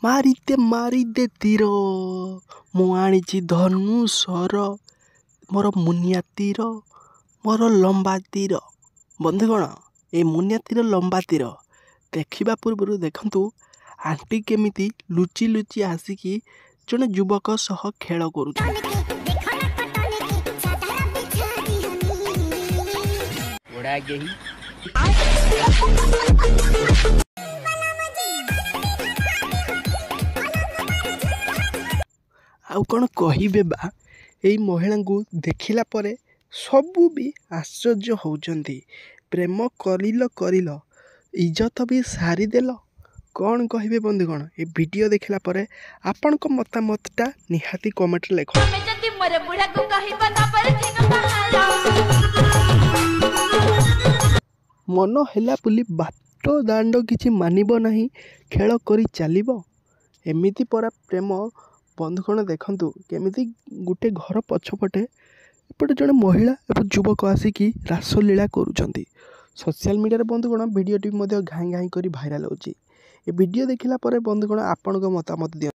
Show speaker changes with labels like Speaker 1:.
Speaker 1: ମାରିଦେ ତୀର ମୁଁ ଆଣିଛି ଧନୁଷର ମୋର ମୁନିଆ ତୀର ମୋର ଲମ୍ବା ତୀର। ବନ୍ଧୁଗଣ, ଏ ମୁନିଆ ତୀର ଲମ୍ବା ତୀର ଦେଖିବା ପୂର୍ବରୁ ଦେଖନ୍ତୁ ଆଣ୍ଟି କେମିତି ଲୁଚି ଲୁଚି ଆସିକି ଜଣେ ଯୁବକ ସହ ଖେଳ କରୁଛନ୍ତି। ଆଉ କ'ଣ କହିବେ ବା, ଏଇ ମହିଳାଙ୍କୁ ଦେଖିଲା ପରେ ସବୁ ବି ଆଶ୍ଚର୍ଯ୍ୟ ହେଉଛନ୍ତି। ପ୍ରେମ କରିଲ ଇଜ୍ଜତ ବି ସାରିଦେଲ। କ'ଣ କହିବେ ବନ୍ଧୁଗଣ, ଏ ଭିଡ଼ିଓ ଦେଖିଲା ପରେ ଆପଣଙ୍କ ମତାମତଟା ନିହାତି କମେଣ୍ଟରେ ଲେଖନ୍ତୁ। ମନ ହେଲା ବୋଲି ବାଟ ଦାଣ୍ଡ କିଛି ମାନିବ ନାହିଁ, ଖେଳ କରି ଚାଲିବ। ଏମିତି ପରା ପ୍ରେମ। ବନ୍ଧୁଗଣ ଦେଖନ୍ତୁ କେମିତି ଗୋଟେ ଘର ପଛପଟେ ଏପଟେ ଜଣେ ମହିଳା ଏବଂ ଯୁବକ ଆସିକି ରାସଲୀଳା କରୁଛନ୍ତି। ସୋସିଆଲ ମିଡ଼ିଆରେ ବନ୍ଧୁଗଣ ଭିଡ଼ିଓଟି ମଧ୍ୟ ଘାଇଁ ଘାଇଁ କରି ଭାଇରାଲ୍ ହେଉଛି। ଏ ଭିଡ଼ିଓ ଦେଖିଲା ପରେ ବନ୍ଧୁଗଣ ଆପଣଙ୍କ ମତାମତ ଦିଅନ୍ତୁ।